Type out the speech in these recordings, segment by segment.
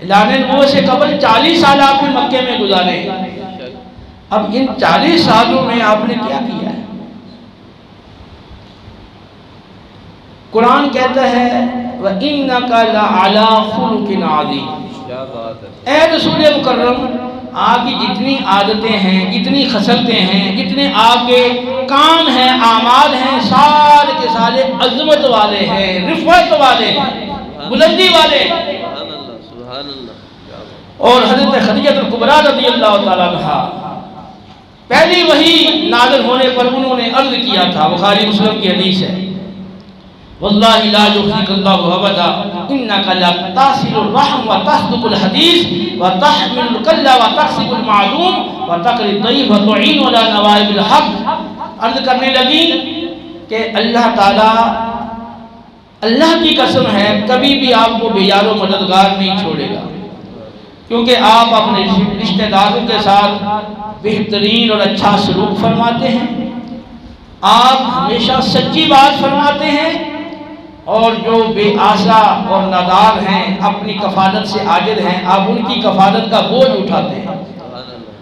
اعلان نبوت سے قبل 40 سال آپ نے مکے میں گزارے، اب ان 40 سالوں میں آپ نے کیا کیا ہے؟ قرآن کہتا ہے وَإِنَّكَ لَعَلَىٰ خُلُقٍ عَظِيمٍ، اے رسول مکرم آپ کی جتنی عادتیں ہیں، جتنی خصلتیں ہیں، جتنے آپ کے کام ہیں، اعمال ہیں، سارے کے سارے عظمت والے ہیں، رفعت والے ہیں، بلندی والے ہیں۔ اور حضرت خدیجہ الکبریٰ رضی اللہ تعالیٰ عنہا پہلی وحی نازل ہونے پر انہوں نے عرض کیا تھا، بخاری مسلم کی حدیث ہے، واللہ لا یخزیک اللہ ابدا انک لتصل الرحم وتصدق الحدیث وتحمل الکل وتکسب المعدوم وتقری الضیف وتعین علی نوائب الحق۔ عرض کرنے لگی کہ اللہ تعالیٰ، اللہ کی قسم ہے کبھی بھی آپ کو بے یار و مددگار نہیں چھوڑے گا، کیونکہ آپ اپنے رشتہ داروں کے ساتھ بہترین اور اچھا سلوک فرماتے ہیں، آپ ہمیشہ سچی بات فرماتے ہیں، اور جو بے آسا اور نادار ہیں، اپنی کفالت سے عاجز ہیں، آپ ان کی کفالت کا بوجھ اٹھاتے ہیں،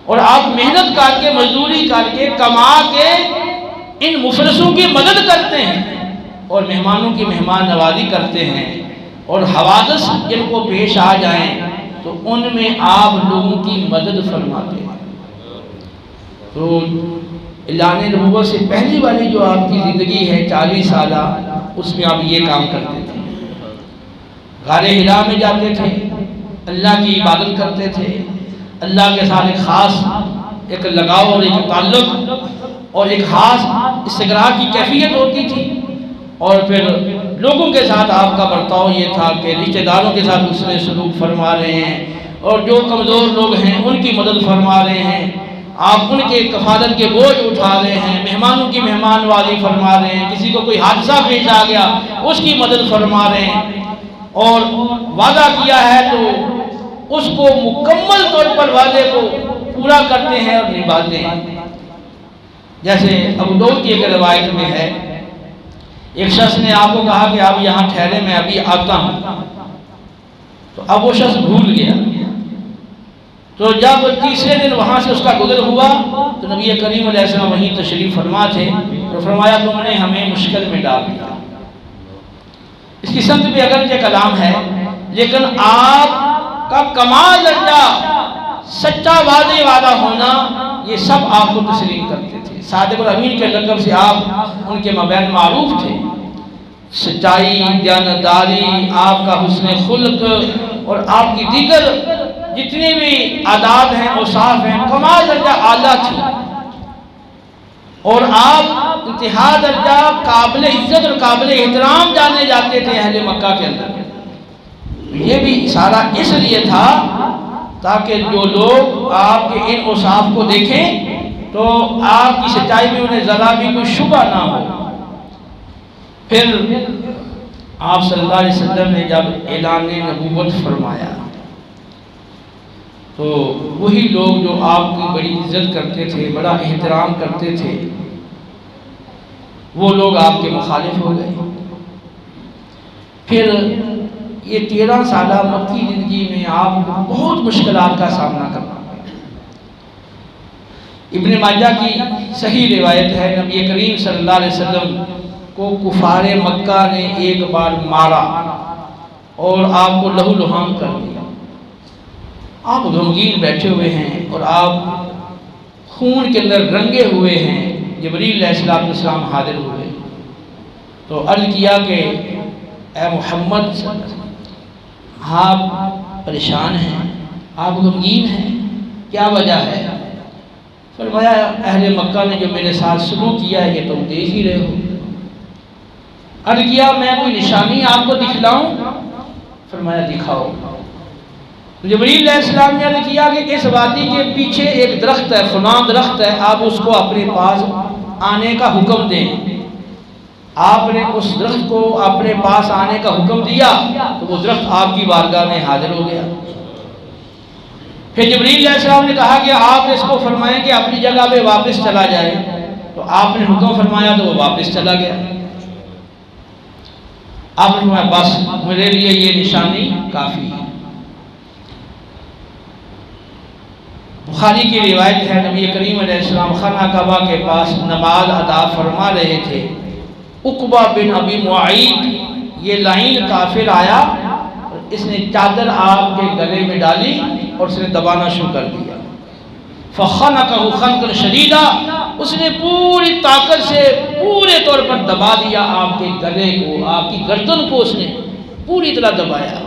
اور آپ محنت کر کے، مزدوری کر کے، کما کے ان مفلسوں کی مدد کرتے ہیں اور مہمانوں کی مہمان نوازی کرتے ہیں، اور حوادث جن کو پیش آ جائیں تو ان میں آپ لوگوں کی مدد فرماتے ہیں۔ تو اعلان نبوت سے پہلی والی جو آپ کی زندگی ہے 40 سالہ، اس میں آپ یہ کام کرتے تھے، غار حرا میں جاتے تھے، اللہ کی عبادت کرتے تھے، اللہ کے ساتھ ایک خاص ایک لگاؤ اور ایک تعلق اور ایک خاص استقرار کی کیفیت ہوتی تھی، اور پھر لوگوں کے ساتھ آپ کا برتاؤ یہ تھا کہ رشتہ داروں کے ساتھ حسن سلوک فرما رہے ہیں، اور جو کمزور لوگ ہیں ان کی مدد فرما رہے ہیں، آپ ان کے کفالت کے بوجھ اٹھا رہے ہیں، مہمانوں کی مہمان والی فرما رہے ہیں، کسی کو کوئی حادثہ پیش آ گیا اس کی مدد فرما رہے ہیں، اور وعدہ کیا ہے تو اس کو مکمل طور پر وعدے کو پورا کرتے ہیں اور نبھاتے ہیں۔ جیسے ابو داؤد کی ایک روایت میں ہے، ایک شخص نے آپ کو کہا کہ آپ یہاں ٹھہرے، میں ابھی آتا ہوں، تو اب وہ شخص بھول گیا، تو جب تیسرے دن وہاں سے اس کا گزر ہوا تو نبی کریم علیہ السلام وہیں تشریف فرما تھے، تو فرمایا تم نے ہمیں مشکل میں ڈال دیا۔ اس کی سمت بھی اگرچہ کلام ہے، لیکن آپ کا کمال درجہ، سچا وعدہ ہونا، یہ سب آپ کو تسلیم کرتے تھے۔ صادق الامین کے لقب سے آپ ان کے مابین معروف تھے، سچائی، دیانتداری، آپ کا حسن خلق اور آپ کی دیگر جتنی بھی آداب ہیں، اوصاف ہیں، کمال درجہ اعلیٰ تھی، اور آپ انتہا درجہ قابل عزت اور قابل احترام جانے جاتے تھے اہل مکہ کے اندر۔ یہ بھی اشارہ اس لیے تھا تاکہ جو لوگ آپ کے ان اوصاف کو دیکھیں تو آپ کی سچائی میں انہیں ذرا بھی کوئی شبہ نہ ہو۔ پھر آپ صلی اللہ علیہ وسلم نے جب اعلان نبوت فرمایا تو وہی لوگ جو آپ کی بڑی عزت کرتے تھے، بڑا احترام کرتے تھے، وہ لوگ آپ کے مخالف ہو گئے۔ پھر یہ 13 سالہ مکی زندگی میں آپ کو بہت مشکلات کا سامنا کرنا پڑا۔ ابن ماجہ کی صحیح روایت ہے، نبی کریم صلی اللہ علیہ وسلم کو کفار مکہ نے ایک بار مارا اور آپ کو لہو لہان کر دیا، آپ غمگین بیٹھے ہوئے ہیں اور آپ خون کے اندر رنگے ہوئے ہیں۔ جبریل علیہ السلام حاضر ہوئے تو عرض کیا کہ اے محمد صلی اللہ علیہ وسلم، آپ پریشان ہیں، آپ غمگین ہیں، کیا وجہ ہے؟ فرمایا اہل مکہ نے جو میرے ساتھ سلوک کیا ہے یہ تم دیکھ ہی رہے ہو۔ عرض کیا میں کوئی نشانی آپ کو دکھلاؤں؟ فرمایا دکھاؤ۔ جبریل علیہ السلام نے عرض کیا کہ اس وادی کے پیچھے ایک درخت ہے، فلاں درخت ہے، آپ اس کو اپنے پاس آنے کا حکم دیں۔ آپ نے اس درخت کو اپنے پاس آنے کا حکم دیا تو وہ درخت آپ کی بارگاہ میں حاضر ہو گیا۔ پھر جبریل علیہ السلام نے کہا کہ آپ اس کو فرمائیں کہ اپنی جگہ پہ واپس چلا جائے، تو آپ نے حکم فرمایا تو وہ واپس چلا گیا۔ آپ نے فرمایا بس میرے لیے یہ نشانی کافی ہے۔ بخاری کی روایت ہے، نبی کریم علیہ السلام خانہ کعبہ کے پاس نماز ادا فرما رہے تھے، عقبہ بن ابی معیط یہ لائن کافر آیا، اس نے چادر آپ کے گلے میں ڈالی اور اس نے دبانا شروع کر دیا، فخنقہ خنقا شدیدا، اس نے پوری طاقت سے پورے طور پر دبا دیا آپ کے گلے کو، آپ کی گردن کو اس نے پوری طرح دبایا۔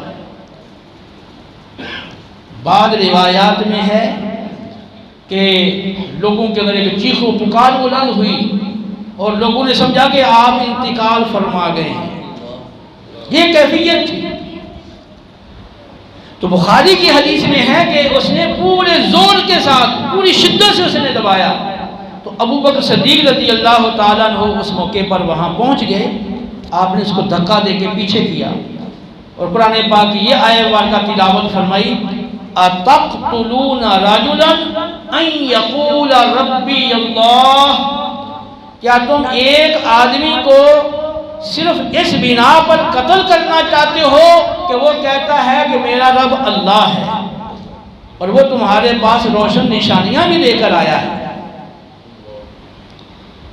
بعض روایات میں ہے کہ لوگوں کے اندر ایک چیخ و پکار بلند ہوئی اور لوگوں نے سمجھا کہ آپ انتقال فرما گئے ہیں، یہ کیفیت تھی۔ تو بخاری کی حدیث میں ہے کہ اس نے پورے زور کے ساتھ پوری شدت سے اس نے دبایا، تو ابو بکر صدیق رضی اللہ تعالیٰ عنہ اس موقع پر وہاں پہنچ گئے، آپ نے اس کو دھکا دے کے پیچھے کیا اور قرآن پاک کی یہ آیت مبارکہ تلاوت فرمائی، اتقتلون رجلا ان یقول ربی اللہ، کیا تم ایک آدمی کو صرف اس بنا پر قتل کرنا چاہتے ہو کہ وہ کہتا ہے کہ میرا رب اللہ ہے، اور وہ تمہارے پاس روشن نشانیاں بھی لے کر آیا ہے۔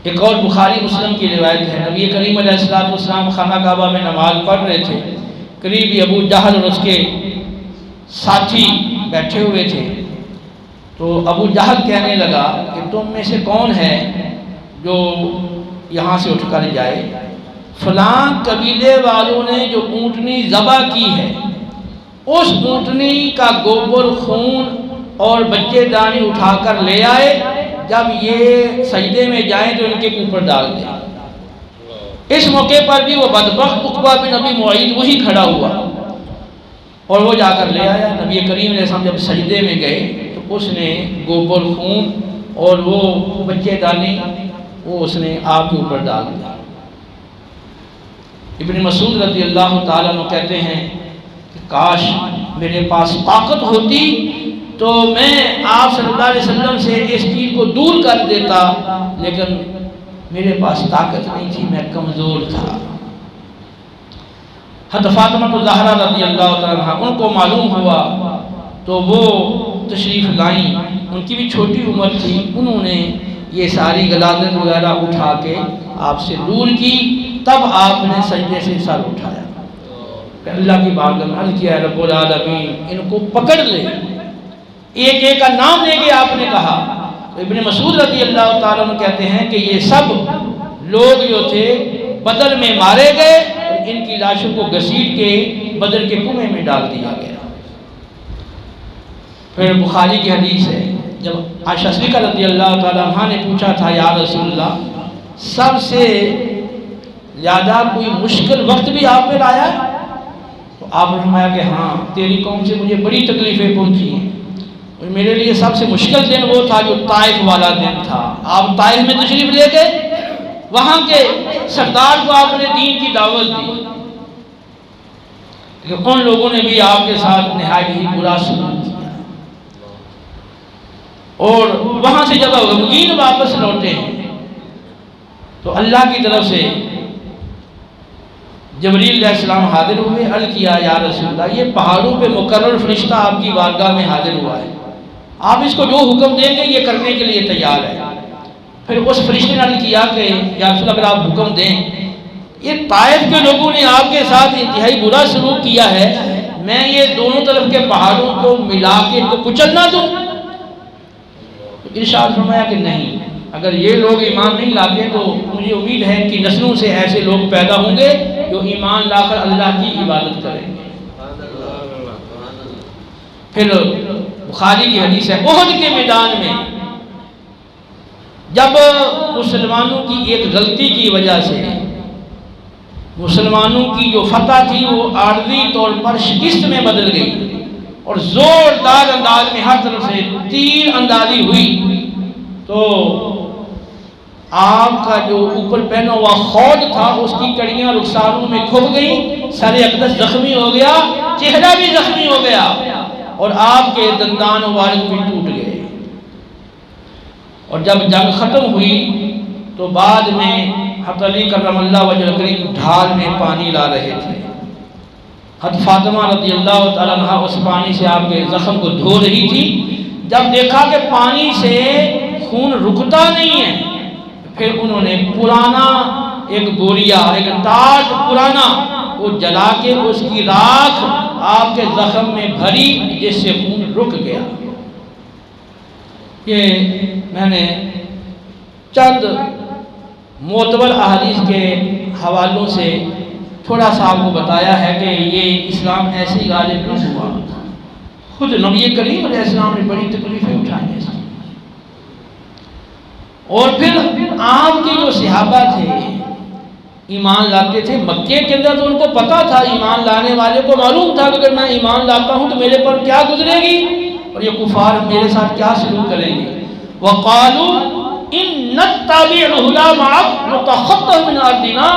ایک اور بخاری مسلم کی روایت ہے، نبی کریم علیہ السلام خانہ کعبہ میں نماز پڑھ رہے تھے، قریبی ابو جہل اور اس کے ساتھی بیٹھے ہوئے تھے، تو ابو جہل کہنے لگا کہ تم میں سے کون ہے جو یہاں سے اٹھ کر جائے، فلاں قبیلے والوں نے جو اونٹنی ذبح کی ہے اس اونٹنی کا گوبر، خون اور بچے دانی اٹھا کر لے آئے، جب یہ سجدے میں جائیں تو ان کے اوپر ڈال دیں۔ اس موقع پر بھی وہ بدبخت عقبہ بن ابی معیط وہی کھڑا ہوا اور وہ جا کر لے آیا۔ نبی کریم علیہ السلام جب سجدے میں گئے تو اس نے گوبر، خون اور وہ بچے دانی وہ اس نے آپ کے اوپر ڈال دیا۔ ابن مسعود رضی اللہ تعالیٰ عنہ کہتے ہیں کہ کاش میرے پاس طاقت ہوتی تو میں آپ صلی اللہ علیہ وسلم سے اس چیز کو دور کر دیتا، لیکن میرے پاس طاقت نہیں تھی، میں کمزور تھا۔ حضرت فاطمہ الزہرا رضی اللہ تعالیٰ عنہ ان کو معلوم ہوا تو وہ تشریف لائیں، ان کی بھی چھوٹی عمر تھی، انہوں نے یہ ساری غلاظت وغیرہ اٹھا کے آپ سے دور کی، تب آپ نے سجدے سے سر اٹھایا، کہ اللہ کی بارگاہ میں عرض کیا رب العالمین ان کو پکڑ لے، ایک ایک کا نام لے کے آپ نے کہا۔ ابن مسعود رضی اللہ تعالیٰ عنہ کہتے ہیں کہ یہ سب لوگ جو تھے بدر میں مارے گئے اور ان کی لاشوں کو گھسیٹ کے بدر کے کنویں میں ڈال دیا گیا۔ پھر بخاری کی حدیث ہے، جب عائشہ صدیقہ رضی اللہ تعالیٰ عنہ نے پوچھا تھا یا رسول اللہ سب سے زیادہ کوئی مشکل وقت بھی آپ پر آیا ہے، تو آپ نے فرمایا کہ ہاں، تیری قوم سے مجھے بڑی تکلیفیں پہنچی ہیں، اور میرے لیے سب سے مشکل دن وہ تھا جو طائف والا دن تھا۔ آپ طائف میں تشریف لے گئے، وہاں کے سردار کو آپ نے دین کی دعوت دی، لیکن ان لوگوں نے بھی آپ کے ساتھ نہایت ہی برا سلوک کیا، اور وہاں سے جب غمگین واپس لوٹے تو اللہ کی طرف سے جبریل علیہ السلام حاضر ہوئے، عرض کیا یا رسول اللہ یہ پہاڑوں پہ مقرر فرشتہ آپ کی بارگاہ میں حاضر ہوا ہے، آپ اس کو جو حکم دیں گے یہ کرنے کے لیے تیار ہے۔ پھر اس فرشتے نے عرض کیا کہ یا رسول اللہ اگر آپ حکم دیں، یہ طائف کے لوگوں نے آپ کے ساتھ انتہائی برا سلوک کیا ہے، میں یہ دونوں طرف کے پہاڑوں کو ملا کے ان کو کچل نہ دوں؟ ارشاد فرمایا کہ نہیں، اگر یہ لوگ ایمان نہیں لاتے تو مجھے امید ہے کہ نسلوں سے ایسے لوگ پیدا ہوں گے جو ایمان لا کر اللہ کی عبادت کریں گے۔ پھر بخاری کی حدیث ہے، احد کے میدان میں جب مسلمانوں کی ایک غلطی کی وجہ سے مسلمانوں کی جو فتح تھی وہ عارضی طور پر شکست میں بدل گئی اور زوردار انداز میں ہر طرف سے تیر اندازی ہوئی، تو آپ کا جو اوپر پہنا ہوا خود تھا اس کی کڑیاں رخساروں میں کھپ گئیں، سر اقدس زخمی ہو گیا، چہرہ بھی زخمی ہو گیا، اور آپ کے دندان مبارک بھی ٹوٹ گئے۔ اور جب جنگ ختم ہوئی تو بعد میں حضرت علی کرم اللہ وجہ کریم ڈھال میں پانی لا رہے تھے، حضرت فاطمہ رضی اللہ تعالیٰ عنہ اس پانی سے آپ کے زخم کو دھو رہی تھی، جب دیکھا کہ پانی سے خون رکتا نہیں ہے، پھر انہوں نے پرانا ایک بوریا، ایک تاج پرانا، وہ جلا کے اس کی راکھ آپ کے زخم میں بھری، جس سے خون رک گیا۔ یہ میں نے چند معتبر احادیث کے حوالوں سے تھوڑا سا آپ کو بتایا ہے کہ یہ اسلام ایسے ہی غالب نہیں ہوا، خود نبی کریم علیہ السلام نے بڑی تکلیفیں اٹھائی ہیں۔ اور پھر آپ کے جو صحابہ تھے ایمان لاتے تھے مکے کے اندر، تو ان کو پتا تھا، ایمان لانے والے کو معلوم تھا کہ اگر میں ایمان لاتا ہوں تو میرے پر کیا گزرے گی اور یہ کفار میرے ساتھ کیا سلوک کریں گے۔ وَقَالُوا إِنَّ نَتَّبِعُ الْهُدَىٰ مَعَكَ نُتَخَطَّفْ مِنْ أَرْضِنَا۔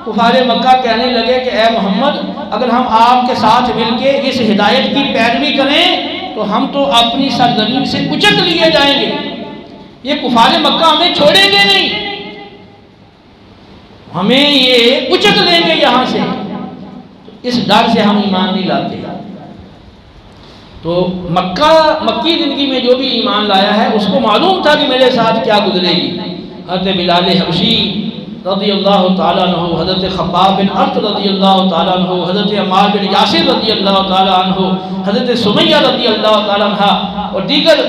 کفار مکہ کہنے لگے کہ اے محمد، اگر ہم آپ کے ساتھ مل کے اس ہدایت کی پیروی کریں تو ہم تو اپنی سرزمین سے کچک لیے جائیں گے، یہ کفار مکہ ہمیں چھوڑیں گے نہیں، ہمیں یہ کچک لیں گے یہاں سے، اس ڈر سے ہم ایمان نہیں لاتے۔ تو مکی زندگی میں جو بھی ایمان لایا ہے اس کو معلوم تھا کہ میرے ساتھ کیا گزرے گی۔ حضرت بلال حبشی رضی اللہ تعالیٰ عنہ، حضرت خباب بن ارت رضی اللہ تعالیٰ عنہ، حضرت عمار بن یاسر رضی اللہ تعالیٰ عنہ، حضرت سمیہ رضی اللہ تعالیٰ عنہ اور دیگر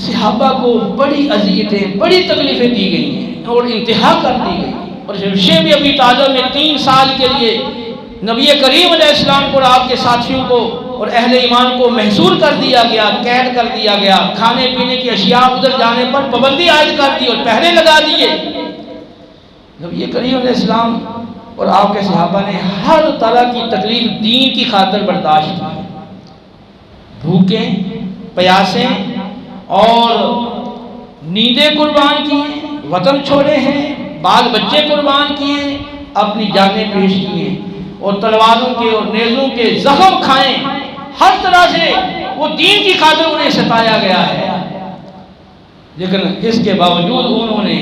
صحابہ کو بڑی اذیتیں، بڑی تکلیفیں دی گئی ہیں اور انتہا کر دی گئی۔ اور شیب ابی طالب میں 3 سال کے لیے نبی کریم علیہ السلام کو اور آپ کے ساتھیوں کو اور اہل ایمان کو محصور کر دیا گیا، قید کر دیا گیا، کھانے پینے کی اشیاء ادھر جانے پر پابندی عائد کر دی اور پہرے لگا دیے۔ نبی کریم علیہ السلام اور آپ کے صحابہ نے ہر طرح کی تکلیف دین کی خاطر برداشت کی، بھوکیں، پیاسیں اور نیندیں قربان کی ہیں، وطن چھوڑے ہیں، بال بچے قربان کیے، اپنی جانیں پیش کیے اور تلواروں کے اور نیزوں کے زخم کھائیں، ہر طرح سے وہ دین کی خاطر انہیں ستایا گیا ہے۔ لیکن اس کے باوجود انہوں نے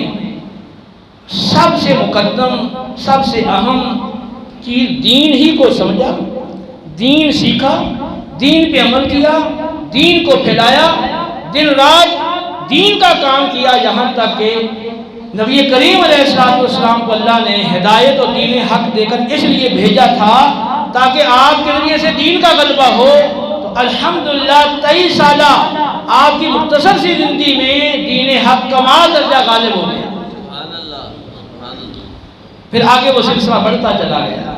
سب سے مقدم، سب سے اہم چیز دین ہی کو سمجھا، دین سیکھا، دین پہ عمل کیا، دین کو پھیلایا، دن رات دین کا کام کیا، یہاں تک کہ نبی کریم علیہ السلام کو اللہ نے ہدایت اور دین حق دے کر اس لیے بھیجا تھا تاکہ آپ کے ذریعے سے دین کا غلبہ ہو۔ تو الحمدللہ 23 سالہ آپ کی مختصر سی زندگی میں دین حق کمال درجہ غالب ہو گیا، پھر آگے وہ سلسلہ بڑھتا چلا گیا۔